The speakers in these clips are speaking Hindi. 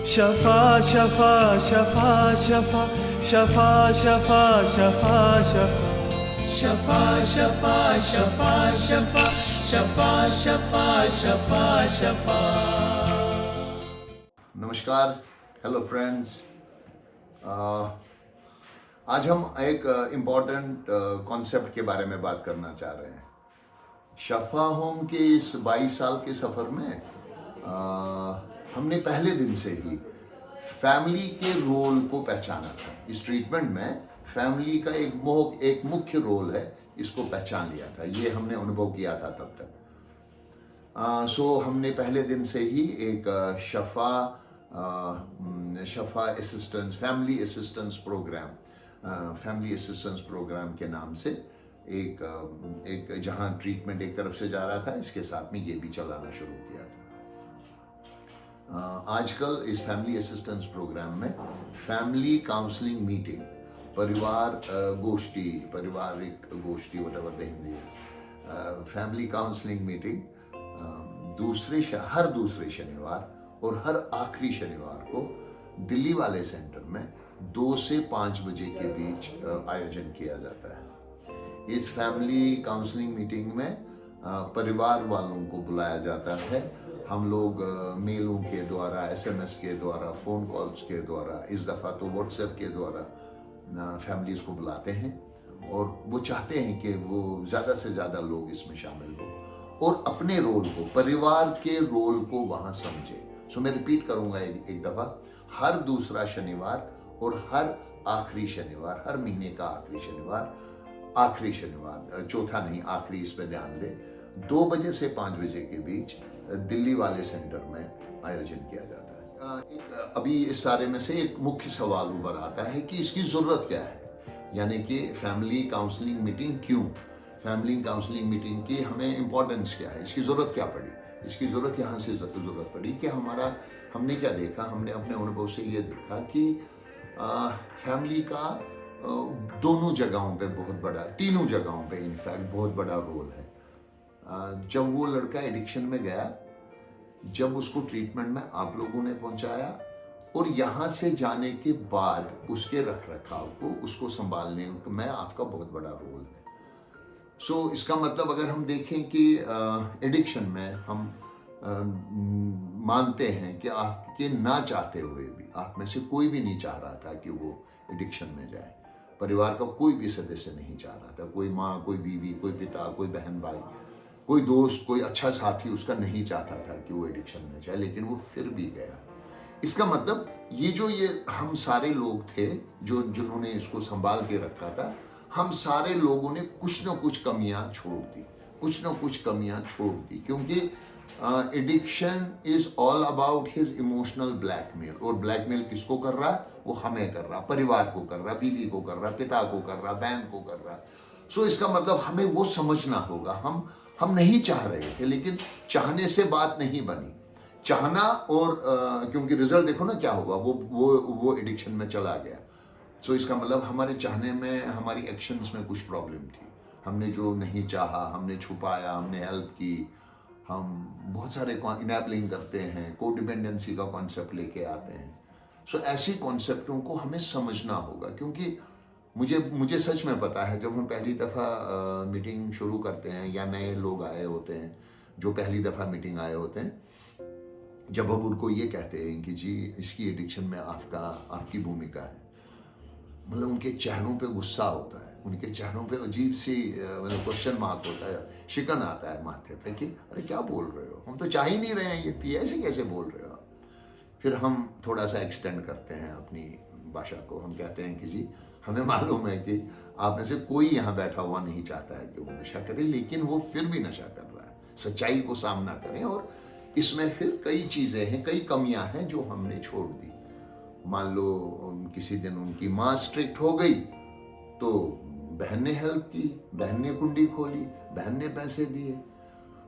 शफा शफा शफा शफा शफा शफा शफा शफा शफा शफा शफा शफा शफा शफा शफा। नमस्कार, हेलो फ्रेंड्स। आज हम एक इम्पॉर्टेंट कॉन्सेप्ट के बारे में बात करना चाह रहे हैं। शफा होम के इस 22 साल के सफ़र में हमने पहले दिन से ही फैमिली के रोल को पहचाना था। इस ट्रीटमेंट में फैमिली का एक मुख्य रोल है, इसको पहचान लिया था। ये हमने अनुभव किया था तब तक। सो हमने पहले दिन से ही एक शफा असिस्टेंस फैमिली असिस्टेंस प्रोग्राम के नाम से एक जहां ट्रीटमेंट एक तरफ से जा रहा था, इसके साथ में ये भी चलाना शुरू किया था। आजकल इस फैमिली असिस्टेंस प्रोग्राम में फैमिली काउंसलिंग मीटिंग, पारिवारिक गोष्ठी व्हाटएवर द हिंदी है, फैमिली काउंसलिंग मीटिंग हर दूसरे शनिवार और हर आखिरी शनिवार को दिल्ली वाले सेंटर में 2 से 5 बजे के बीच आयोजन किया जाता है। इस फैमिली काउंसलिंग मीटिंग में परिवार वालों को बुलाया जाता है। हम लोग मेलों के द्वारा, SMS के द्वारा, फ़ोन कॉल्स के द्वारा, इस दफ़ा तो व्हाट्सएप के द्वारा फैमिलीज़ को बुलाते हैं और वो चाहते हैं कि वो ज़्यादा से ज़्यादा लोग इसमें शामिल हो और अपने रोल को, परिवार के रोल को वहाँ समझे। सो मैं रिपीट करूँगा एक दफ़ा, हर दूसरा शनिवार और हर आखिरी शनिवार, हर महीने का आखिरी शनिवार, चौथा नहीं, आखिरी, इस पे ध्यान दें, 2 बजे से 5 बजे के बीच दिल्ली वाले सेंटर में आयोजन किया जाता है। अभी इस सारे में से एक मुख्य सवाल उभर आता है कि इसकी ज़रूरत क्या है, यानी कि फैमिली काउंसलिंग मीटिंग क्यों, फैमिली काउंसलिंग मीटिंग की हमें इम्पोर्टेंस क्या है, इसकी ज़रूरत क्या पड़ी। इसकी ज़रूरत यहाँ से ज़रूरत पड़ी कि हमने क्या देखा, हमने अपने अनुभव से ये देखा कि फैमिली का दोनों जगहों पे बहुत बड़ा, तीनों जगहों पे इनफैक्ट बहुत बड़ा रोल है। जब वो लड़का एडिक्शन में गया, जब उसको ट्रीटमेंट में आप लोगों ने पहुंचाया और यहाँ से जाने के बाद उसके रख रखाव को, उसको संभालने में आपका बहुत बड़ा रोल है। सो इसका मतलब अगर हम देखें कि एडिक्शन में हम मानते हैं कि आपके ना चाहते हुए भी, आप में से कोई भी नहीं चाह रहा था कि वो एडिक्शन में जाए। परिवार का कोई भी सदस्य नहीं चाह रहा था, कोई माँ, कोई बीवी, कोई पिता, कोई बहन भाई, कोई दोस्त, कोई अच्छा साथी उसका नहीं चाहता था कि वो एडिक्शन में जाए, लेकिन वो फिर भी गया। इसका मतलब ये हम सारे लोग थे जिन्होंने इसको संभाल के रखा था, हम सारे लोगों ने कुछ ना कुछ कमियां छोड़ दी, क्योंकि addiction is all about his emotional blackmail. और ब्लैकमेल किसको कर रहा है? वो हमें कर रहा, परिवार को कर रहा, बीवी को कर रहा, पिता को कर रहा, बहन को कर रहा। सो इसका मतलब हमें वो समझना होगा, हम नहीं चाह रहे थे, लेकिन चाहने से बात नहीं बनी। चाहना और क्योंकि रिजल्ट देखो ना क्या हुआ, वो एडिक्शन में चला गया। सो इसका मतलब हमारे चाहने में, हमारी एक्शंस में कुछ प्रॉब्लम थी। हमने जो नहीं चाहा, हमने छुपाया, हमने हेल्प की, हम बहुत सारे इनेबलिंग करते हैं, कोडिपेंडेंसी का कॉन्सेप्ट लेके आते हैं। सो ऐसी कॉन्सेप्टों को हमें समझना होगा, क्योंकि मुझे सच में पता है, जब हम पहली दफ़ा मीटिंग शुरू करते हैं या नए लोग आए होते हैं जो पहली दफ़ा मीटिंग आए होते हैं, जब हम उनको ये कहते हैं कि जी इसकी एडिक्शन में आपकी भूमिका है, मतलब उनके चेहरों पे गुस्सा होता है, उनके चेहरों पे अजीब सी मतलब क्वेश्चन मार्क होता है, शिकन आता है माथे पे कि अरे क्या बोल रहे हो, हम तो चाह ही नहीं रहे हैं, ये ऐसे कैसे बोल रहे हो। फिर हम थोड़ा सा एक्सटेंड करते हैं अपनी भाषा को, हम कहते हैं कि जी हमें मालूम है कि आप में से कोई यहाँ बैठा हुआ नहीं चाहता है कि वो नशा करे, लेकिन वो फिर भी नशा कर रहा है। सच्चाई को सामना करें, और इसमें फिर कई चीज़ें हैं, कई कमियां हैं जो हमने छोड़ दी। मान लो किसी दिन उनकी माँ स्ट्रिक्ट हो गई तो बहन ने हेल्प की, बहन ने कुंडी खोली, बहन ने पैसे दिए।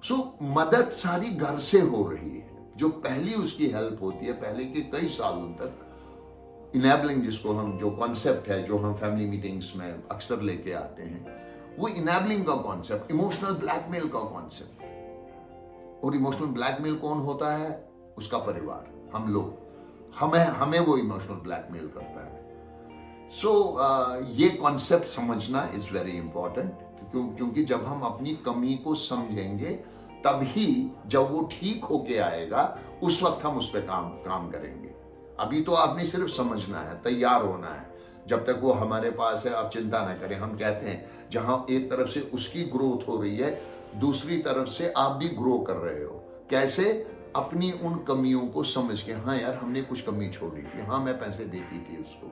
सो मदद सारी घर से हो रही है। जो पहली उसकी हेल्प होती है, पहले के कई सालों तक इनेबलिंग, जो कॉन्सेप्ट है जो हम फैमिली मीटिंग्स में अक्सर लेके आते हैं, वो इनेबलिंग का कॉन्सेप्ट, इमोशनल ब्लैकमेल का कॉन्सेप्ट। और इमोशनल ब्लैकमेल कौन होता है? उसका परिवार, हम लोग। हमें वो इमोशनल ब्लैकमेल करता है। सो ये कॉन्सेप्ट समझना इज वेरी इंपॉर्टेंट, क्योंकि जब हम अपनी कमी को समझेंगे तभी जब वो ठीक होके आएगा उस वक्त हम उस पर काम करेंगे। अभी तो आपने सिर्फ समझना है, तैयार होना है। जब तक वो हमारे पास है आप चिंता ना करें। हम कहते हैं जहां एक तरफ से उसकी ग्रोथ हो रही है, दूसरी तरफ से आप भी ग्रो कर रहे हो। कैसे? अपनी उन कमियों को समझ के, हाँ यार हमने कुछ कमी छोड़ी थी, हाँ मैं पैसे देती थी उसको,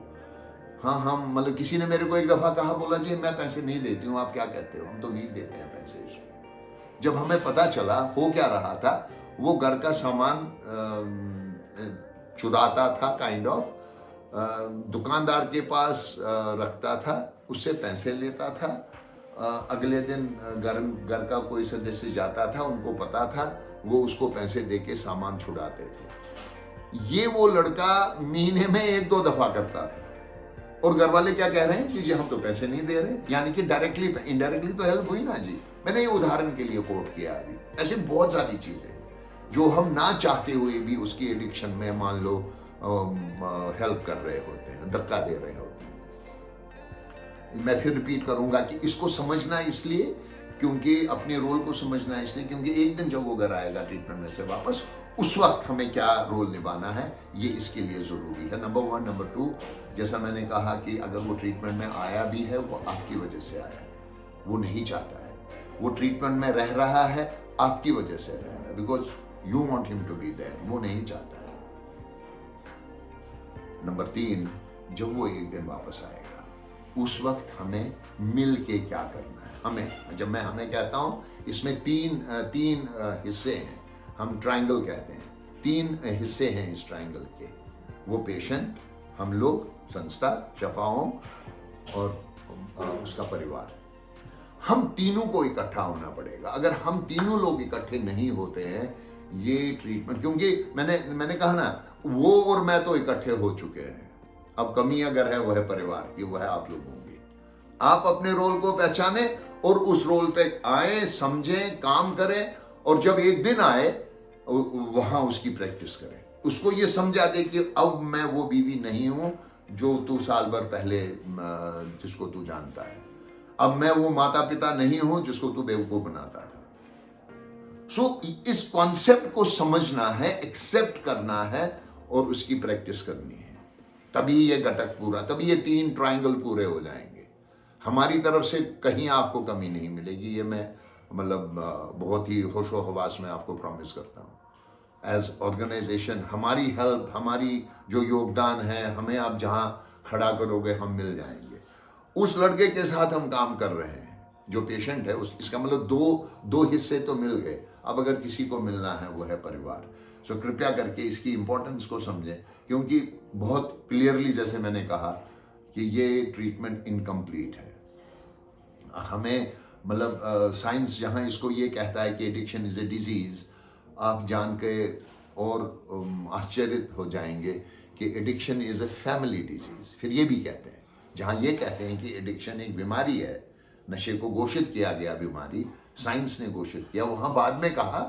हाँ हम मतलब किसी ने मेरे को एक दफा कहा, बोला जी मैं पैसे नहीं देती हूँ, आप क्या कहते हो, हम तो नहीं देते हैं पैसे इसको। जब हमें पता चला हो क्या रहा था, वो घर का सामान चुराता था, काइंड ऑफ दुकानदार के पास रखता था, उससे पैसे लेता था। अगले दिन घर का कोई सदस्य जाता था, उनको पता था, वो उसको पैसे देके सामान छुड़ाते थे। ये वो लड़का महीने में 1-2 दफा करता था, और घर वाले क्या कह रहे हैं कि जी हम तो पैसे नहीं दे रहे। यानी कि डायरेक्टली इनडायरेक्टली तो हेल्प हुई ना जी। मैंने ये उदाहरण के लिए कोट किया। अभी ऐसे बहुत सारी चीजें जो हम ना चाहते हुए भी उसकी एडिक्शन में मान लो हेल्प कर रहे होते हैं, धक्का दे रहे होते हैं। मैं फिर रिपीट करूंगा कि इसको समझना इसलिए क्योंकि अपने रोल को समझना इसलिए क्योंकि एक दिन जब वो घर आएगा ट्रीटमेंट में से वापस, उस वक्त हमें क्या रोल निभाना है ये इसके लिए जरूरी है। नंबर 1। नंबर 2, जैसा मैंने कहा कि अगर वो ट्रीटमेंट में आया भी है वो आपकी वजह से आया है, वो नहीं चाहता है। वो ट्रीटमेंट में रह रहा है आपकी वजह से रह रहा है, because you want him to be there, वो नहीं चाहता है। नंबर 3, जब वो एक दिन वापस आएगा उस वक्त हमें मिल के क्या करना है। जब मैं हमें कहता हूं, इसमें तीन हिस्से हैं, हम ट्रायंगल कहते हैं। 3 हिस्से हैं इस ट्रायंगल के, वो पेशेंट, हम लोग, संस्था, शफाओं और उसका परिवार। हम तीनों को इकट्ठा होना पड़ेगा। अगर हम तीनों लोग इकट्ठे नहीं होते हैं ये ट्रीटमेंट, क्योंकि मैंने कहा ना, वो और मैं तो इकट्ठे हो चुके हैं। अब कमी अगर है वह परिवार की, वह आप लोगों की। आप अपने रोल को पहचाने और उस रोल पे आए, समझें, काम करें, और जब एक दिन आए वहां उसकी प्रैक्टिस करें। उसको ये समझा दे कि अब मैं वो बीवी नहीं हूं जो तू साल भर पहले जिसको तू जानता है। अब मैं वो माता पिता नहीं हूं जिसको तू बेवकूफ बनाता था। सो इस कॉन्सेप्ट को समझना है, एक्सेप्ट करना है और उसकी प्रैक्टिस करनी है। तभी ये घटक पूरा, तभी ये 3 ट्रायंगल पूरे हो जाएंगे। हमारी तरफ से कहीं आपको कमी नहीं मिलेगी, ये मैं मतलब बहुत ही होशो हवास में आपको प्रॉमिस करता हूँ। एज ऑर्गेनाइजेशन हमारी हेल्प, हमारी जो योगदान है, हमें आप जहाँ खड़ा करोगे हम मिल जाएंगे। उस लड़के के साथ हम काम कर रहे हैं जो पेशेंट है, इसका मतलब दो हिस्से तो मिल गए। अब अगर किसी को मिलना है वो है परिवार। सो कृपया करके इसकी इंपॉर्टेंस को समझें, क्योंकि बहुत क्लियरली जैसे मैंने कहा कि ये ट्रीटमेंट इनकम्प्लीट है। हमें मतलब साइंस जहां इसको ये कहता है कि एडिक्शन इज ए डिजीज, आप जान के और आश्चर्यित हो जाएंगे कि addiction is a family disease. फिर ये भी कहते हैं, जहां ये कहते हैं कि एडिक्शन एक बीमारी है, नशे को घोषित किया गया बीमारी, साइंस ने घोषित किया, वहां बाद में कहा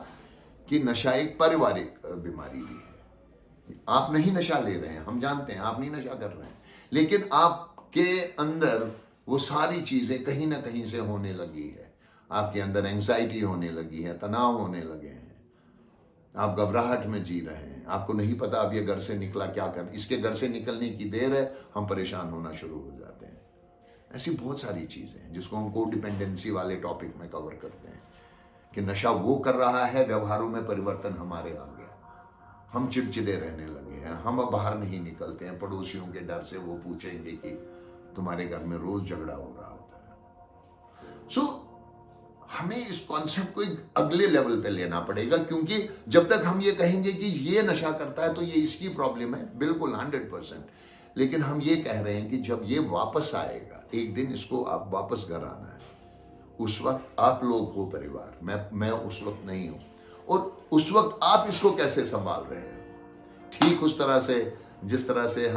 कि नशा एक पारिवारिक बीमारी भी है। आप नहीं नशा ले रहे हैं, हम जानते हैं आप नहीं नशा कर रहे हैं, लेकिन आपके अंदर वो सारी चीजें कहीं ना कहीं से होने लगी है। आपके अंदर एंजाइटी होने लगी है, तनाव होने लगे हैं, आप घबराहट में जी रहे हैं, आपको नहीं पता अब ये घर से निकला क्या कर, इसके घर से निकलने की देर है, हम परेशान होना शुरू हो जाते हैं। ऐसी बहुत सारी चीजें हैं जिसको हम कोडिपेंडेंसी वाले टॉपिक में कवर करते हैं कि नशा वो कर रहा है, व्यवहारों में परिवर्तन हमारे आ गया, हम चिड़चिड़े रहने लगे हैं, हम अब बाहर नहीं निकलते हैं, पड़ोसियों के डर से वो पूछेंगे कि तुम्हारे घर में रोज झगड़ा हो रहा होता है। सो हमें इस कॉन्सेप्ट को एक अगले लेवल पे लेना पड़ेगा, क्योंकि जब तक हम ये कहेंगे कि ये नशा करता है तो ये इसकी प्रॉब्लम है, बिल्कुल 100%, लेकिन हम ये कह रहे हैं कि जब ये वापस आएगा एक दिन, इसको आप वापस घर आना है, उस वक्त आप लोग हो परिवार, मैं उस वक्त नहीं हूं, और उस वक्त आप इसको कैसे संभाल रहे हैं। ठीक उस तरह से जिस तरह से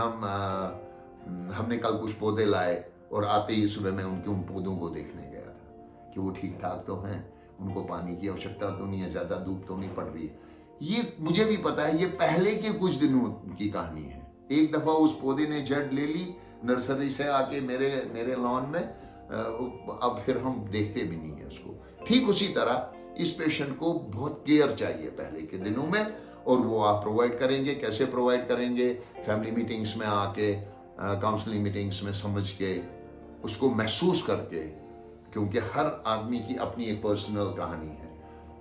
हमने कल कुछ पौधे लाए और आते ही सुबह में उन पौधों को देखने गया था कि वो ठीक ठाक तो हैं, उनको पानी की आवश्यकता तो नहीं है, ज़्यादा धूप तो नहीं पड़ रही है। ये मुझे भी पता है, ये पहले के कुछ दिनों की कहानी है। एक दफा उस पौधे ने जड़ ले ली नर्सरी से आके मेरे लॉन में, अब फिर हम देखते भी नहीं है उसको। ठीक उसी तरह इस पेशेंट को बहुत केयर चाहिए पहले के दिनों में, और वो आप प्रोवाइड करेंगे। कैसे प्रोवाइड करेंगे? फैमिली मीटिंग्स में आके, काउंसलिंग मीटिंग्स में समझ के, उसको महसूस करके, क्योंकि हर आदमी की अपनी एक पर्सनल कहानी है।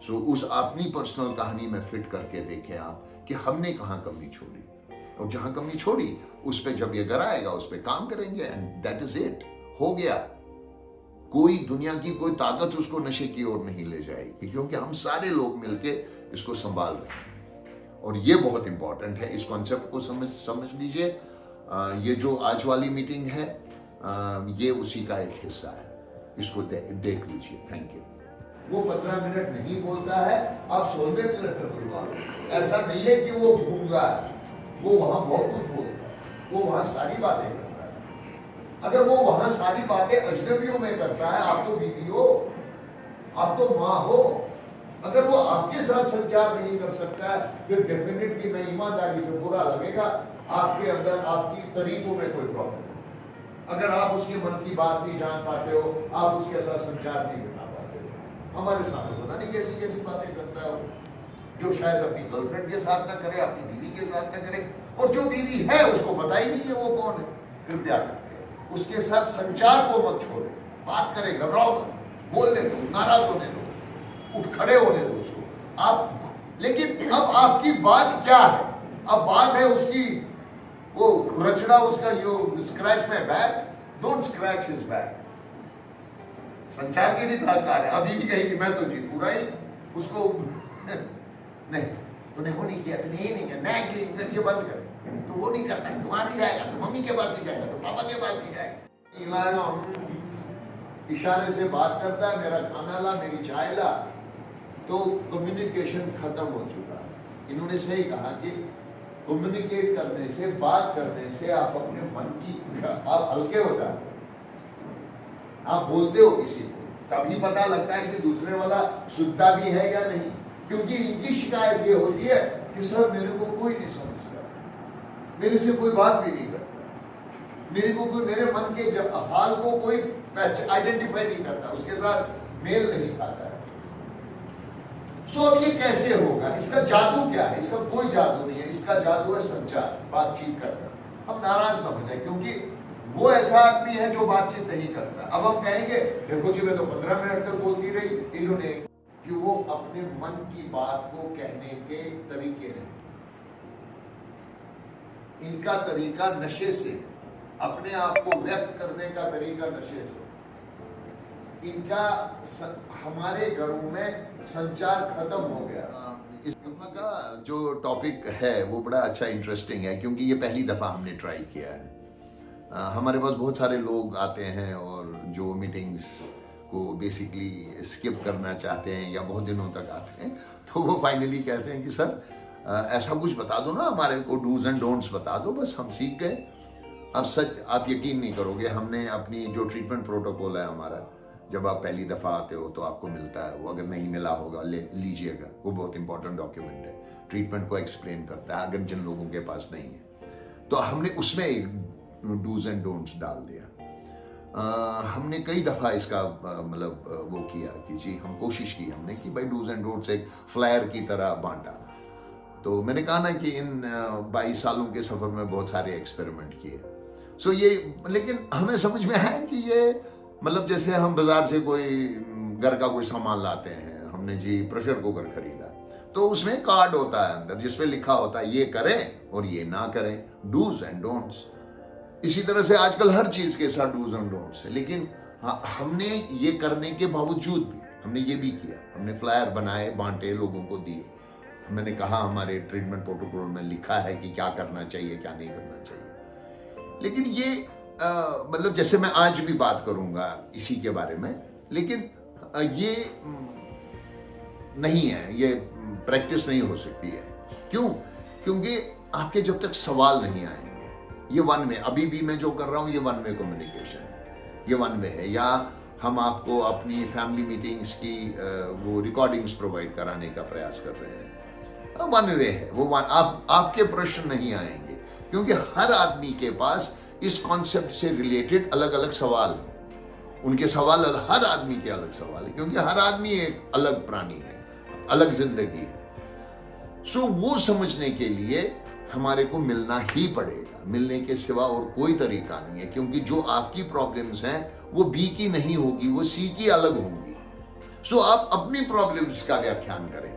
सो उस अपनी पर्सनल कहानी में फिट करके देखें आप कि हमने कहाँ कमी छोड़ी, और जहाँ कमी छोड़ी उस पर जब ये घर आएगा उस पर काम करेंगे, एंड दैट इज इट, हो गया। कोई दुनिया की कोई ताकत उसको नशे की ओर नहीं ले जाएगी, क्योंकि हम सारे लोग मिलके इसको संभाल रहे हैं। और ये बहुत इंपॉर्टेंट है, इस कॉन्सेप्ट को समझ लीजिए। ये जो आज वाली मीटिंग है, ये उसी का एक हिस्सा है, इसको देख लीजिए। Thank you. वो 15 मिनट नहीं बोलता है, आप 16वें मिनट में बोलवा। ऐसा नहीं है कि वो गूंगा है, वो वहां बहुत कुछ बोलता है, वो वहां सारी बातें करता है। अगर वो वहां सारी बातें अजनबियों में करता है, आप तो बीवी हो, आप तो माँ हो, अगर वो आपके साथ संचार नहीं कर सकता है, फिर डेफिनेटली मैं ईमानदारी से बुरा लगेगा, आपके अंदर आपकी तरीकों में कोई प्रॉब्लम है। अगर आप उसके मन की बात नहीं जान पाते हो, आप उसके साथ संचार नहीं बिठा पाते हो। हमारे सामने पता नहीं कैसी कैसी बातें करता है वो, जो शायद अपनी गर्लफ्रेंड के साथ ना करे, अपनी बीवी के साथ ना करे, और जो बीवी है उसको पता ही नहीं है वो कौन है। कृपया करके उसके साथ संचार को मत छोड़े, बात करे, घबराओ मत, बोलने दो, नाराज होने दो, उठ खड़े होने दो उसको आप। लेकिन अब आपकी बात क्या है? अब बात है उसकी वो खुरचना, उसका यो स्क्रैच में back, don't scratch his back. संचार के लिए ताकत है। अभी भी कहेगी मैं तो जी पूरा ही उसको नहीं, तूने वो नहीं किया, तूने ये नहीं किया, नहीं ये बंद कर, तो वो नहीं करता, तू वहां नहीं जाएगा, तो मम्मी के पास नहीं जाएगा, तो पापा के पास नहीं जाएगा। इशारे से बात करता है, मेरा खाना ला, मेरी चाय ला, तो कम्युनिकेशन खत्म हो चुका है। इन्होंने सही कहा कि कम्युनिकेट करने से, बात करने से आप अपने मन की, आप हल्के हो जाते, आप बोलते हो किसी को, तभी पता लगता है कि दूसरे वाला सुनता भी है या नहीं। क्योंकि इनकी शिकायत ये होती है कि सर मेरे को कोई नहीं समझता, मेरे से कोई बात भी नहीं करता, मेरे को कोई, मेरे मन के हाल को कोई आइडेंटिफाई नहीं करता, उसके साथ मेल नहीं खाता है। सो अब ये कैसे होगा? इसका जादू क्या है? इसका कोई जादू नहीं है, इसका जादू है संचार, बातचीत करना। हम नाराज ना हो जाए, क्योंकि वो ऐसा आदमी है जो बातचीत नहीं करता। अब हम कहेंगे देखो जी मैं तो 15 मिनट तक बोलती रही, इन्होंने, कि वो अपने मन की बात को कहने के तरीके नहीं, इनका तरीका नशे से, अपने आप को व्यक्त करने का तरीका नशे से, इनका हमारे घरों में संचार खत्म हो गया। इस दफा का जो टॉपिक है वो बड़ा अच्छा इंटरेस्टिंग है, क्योंकि ये पहली दफा हमने ट्राई किया है। हमारे पास बहुत सारे लोग आते हैं और जो मीटिंग्स को बेसिकली स्किप करना चाहते हैं या बहुत दिनों तक आते हैं, तो वो फाइनली कहते हैं कि सर ऐसा कुछ बता दो ना, हमारे को डूज एंड डोंट्स बता दो, बस हम सीख गए। अब सच आप यकीन नहीं करोगे, हमने अपनी जो ट्रीटमेंट प्रोटोकॉल है हमारा, जब आप पहली दफ़ा आते हो तो आपको मिलता है, वो अगर नहीं मिला होगा लीजिएगा, वो बहुत इंपॉर्टेंट डॉक्यूमेंट है, ट्रीटमेंट को एक्सप्लेन करता है, अगर जिन लोगों के पास नहीं है। तो हमने उसमें एक डूज एंड डोंट्स डाल दिया। हमने कई दफ़ा इसका मतलब वो किया कि जी हम कोशिश की हमने कि भाई डूज एंड डोंट्स एक फ्लायर की तरह बांटा। तो मैंने कहा ना कि इन 22 सालों के सफ़र में बहुत सारे एक्सपेरिमेंट किए। सो ये, लेकिन हमें समझ में आया कि ये मतलब जैसे हम बाजार से कोई घर का कोई सामान लाते हैं, हमने जी प्रेशर कुकर खरीदा, तो उसमें कार्ड होता है अंदर जिसपे लिखा होता है ये करें और ये ना करें, डूज एंड डोंट्स। इसी तरह से आजकल हर चीज के साथ डूज एंड डोंट्स है। लेकिन हमने ये करने के बावजूद भी हमने ये भी किया, हमने फ्लायर बनाए, बांटे, लोगों को दिए। मैंने कहा हमारे ट्रीटमेंट प्रोटोकॉल में लिखा है कि क्या करना चाहिए क्या नहीं करना चाहिए। लेकिन ये मतलब जैसे मैं आज भी बात करूंगा इसी के बारे में, लेकिन ये नहीं है, ये प्रैक्टिस नहीं हो सकती है। क्यों? क्योंकि आपके जब तक सवाल नहीं आएंगे, ये वन में, अभी भी मैं जो कर रहा हूँ ये वन में कम्युनिकेशन है, ये वन में है। या हम आपको अपनी फैमिली मीटिंग्स की वो रिकॉर्डिंग्स प्रोवाइड कराने का प्रयास कर रहे हैं। वन वे है वो आपके प्रश्न नहीं आएंगे, क्योंकि हर आदमी के पास इस कॉन्सेप्ट से रिलेटेड अलग अलग सवाल हैं। उनके सवाल हर आदमी के अलग सवाल है, क्योंकि हर आदमी एक अलग प्राणी है, अलग जिंदगी है। सो वो समझने के लिए हमारे को मिलना ही पड़ेगा, मिलने के सिवा और कोई तरीका नहीं है, क्योंकि जो आपकी प्रॉब्लम्स हैं वो बी की नहीं होगी, वो सी की अलग होंगी। सो आप अपनी प्रॉब्लम्स का व्याख्यान करेंगे।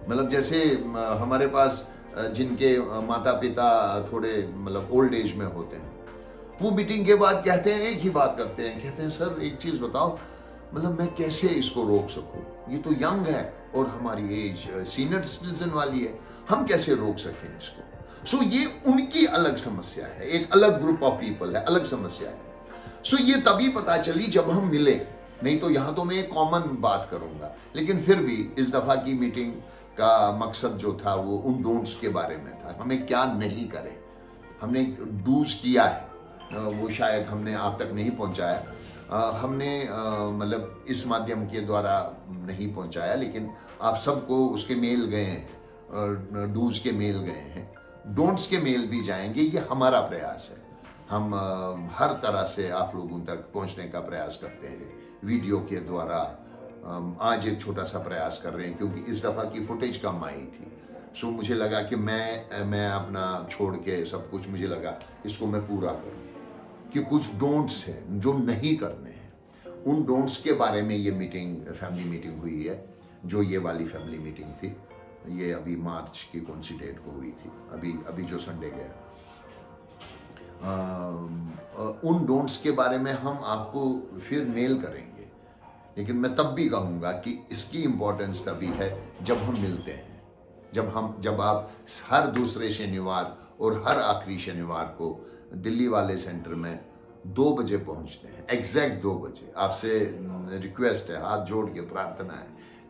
मतलब जैसे हमारे पास जिनके माता पिता थोड़े मतलब ओल्ड एज में होते हैं, वो मीटिंग के बाद कहते हैं, एक ही बात करते हैं, कहते हैं सर एक चीज बताओ, मतलब मैं कैसे इसको रोक सकूं, ये तो यंग है और हमारी एज सीनियर सिटीजन वाली है, हम कैसे रोक सकें इसको। सो ये उनकी अलग समस्या है, एक अलग ग्रुप ऑफ पीपल है, अलग समस्या है। सो ये तभी पता चली जब हम मिले, नहीं तो यहां तो मैं एक कॉमन बात करूंगा, लेकिन फिर भी इस दफा की मीटिंग का मकसद जो था वो उन डोंट्स के बारे में था, हमें क्या नहीं करें। हमने डूज किया है, वो शायद हमने आप तक नहीं पहुंचाया, हमने मतलब इस माध्यम के द्वारा नहीं पहुंचाया, लेकिन आप सबको उसके मेल गए हैं, डूज के मेल गए हैं, डोंट्स के मेल भी जाएंगे। ये हमारा प्रयास है, हम हर तरह से आप लोगों तक पहुंचने का प्रयास करते हैं वीडियो के द्वारा। आज एक छोटा सा प्रयास कर रहे हैं, क्योंकि इस दफ़ा की फुटेज कम आई थी। सो मुझे लगा कि मैं अपना छोड़ के सब कुछ, मुझे लगा इसको मैं पूरा करूं, कि कुछ डोंट्स हैं जो नहीं करने हैं। उन डोंट्स के बारे में ये मीटिंग, फैमिली मीटिंग हुई है, जो ये वाली फैमिली मीटिंग थी, ये अभी मार्च की कौन सी डेट को हुई थी, अभी जो संडे गया। उन डोंट्स के बारे में हम आपको फिर मेल करेंगे, लेकिन मैं तब भी कहूँगा कि इसकी इम्पोर्टेंस तभी है जब हम मिलते हैं, जब आप हर दूसरे शनिवार और हर आखिरी शनिवार को दिल्ली वाले सेंटर में 2 बजे पहुँचते हैं, एग्जैक्ट 2 बजे। आपसे रिक्वेस्ट है, हाथ जोड़ के प्रार्थना है,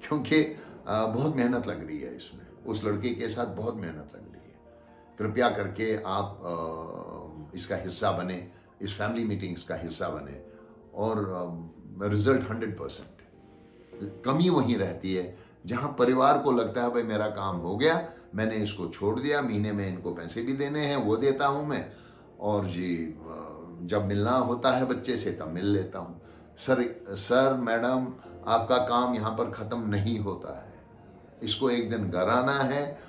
क्योंकि बहुत मेहनत लग रही है इसमें, उस लड़के के साथ बहुत मेहनत लग रही है। कृपया करके आप इसका हिस्सा बने, इस फैमिली मीटिंग्स का हिस्सा बने, और रिजल्ट 100%। कमी वहीं रहती है जहां परिवार को लगता है भाई मेरा काम हो गया, मैंने इसको छोड़ दिया, महीने में इनको पैसे भी देने हैं, वो देता हूं मैं, और जी जब मिलना होता है बच्चे से तब मिल लेता हूं। सर मैडम, आपका काम यहाँ पर ख़त्म नहीं होता है, इसको एक दिन घर आना है।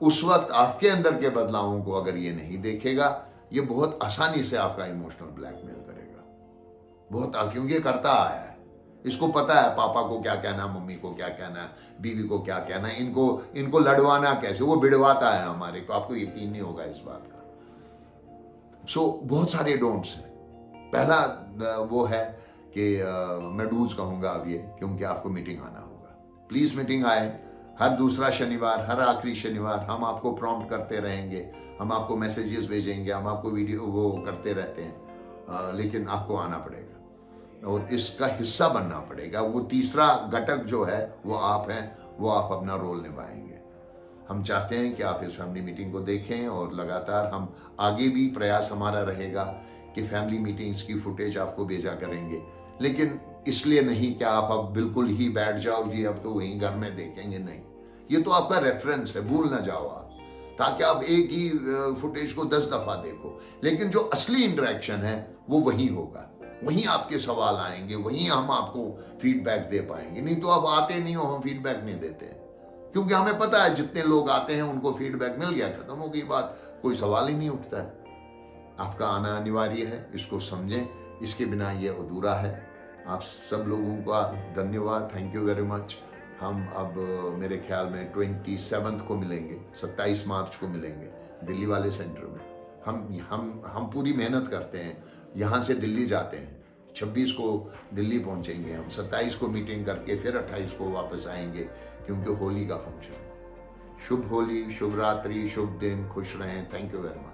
उस वक्त आपके अंदर के बदलावों को अगर ये नहीं देखेगा, ये बहुत आसानी से आपका इमोशनल ब्लैकमेल करेगा, बहुत क्योंकि ये करता आया है। इसको पता है पापा को क्या कहना, मम्मी को क्या कहना, बीवी को क्या कहना, इनको लड़वाना कैसे, वो बिड़वाता है हमारे को, आपको यकीन नहीं होगा इस बात का। सो बहुत सारे डोंट्स हैं। पहला वो है कि मैं डूज कहूँगा अब ये, क्योंकि आपको मीटिंग आना होगा। प्लीज़ मीटिंग आए, हर दूसरा शनिवार, हर आखिरी शनिवार हम आपको प्रॉम्प्ट करते रहेंगे, हम आपको मैसेजेस भेजेंगे, हम आपको वीडियो वो करते रहते हैं, लेकिन आपको आना पड़ेगा और इसका हिस्सा बनना पड़ेगा। वो तीसरा घटक जो है वो आप हैं, वो आप अपना रोल निभाएंगे। हम चाहते हैं कि आप इस फैमिली मीटिंग को देखें, और लगातार हम आगे भी प्रयास हमारा रहेगा कि फैमिली मीटिंग्स की फुटेज आपको भेजा करेंगे, लेकिन इसलिए नहीं कि आप अब बिल्कुल ही बैठ जाओ जी अब तो वहीं घर में देखेंगे, नहीं। ये तो आपका रेफरेंस है, भूल ना जाओ आप, ताकि आप एक ही फुटेज को 10 दफा देखो, लेकिन जो असली इंटरेक्शन है वो वही होगा, वहीं आपके सवाल आएंगे, वहीं हम आपको फीडबैक दे पाएंगे। नहीं तो आप आते नहीं हो, हम फीडबैक नहीं देते, क्योंकि हमें पता है जितने लोग आते हैं उनको फीडबैक मिल गया, खत्म हो गई बात, कोई सवाल ही नहीं उठता है। आपका आना अनिवार्य है, इसको समझें, इसके बिना ये अधूरा है। आप सब लोगों का धन्यवाद, थैंक यू वेरी मच। हम अब मेरे ख्याल में 27 को मिलेंगे, 27 मार्च को मिलेंगे दिल्ली वाले सेंटर में। हम पूरी मेहनत करते हैं, यहाँ से दिल्ली जाते हैं, 26 को दिल्ली पहुँचेंगे हम, 27 को मीटिंग करके फिर 28 को वापस आएंगे, क्योंकि होली का फंक्शन। शुभ होली, शुभ रात्रि, शुभ दिन, खुश रहें। Thank you very much.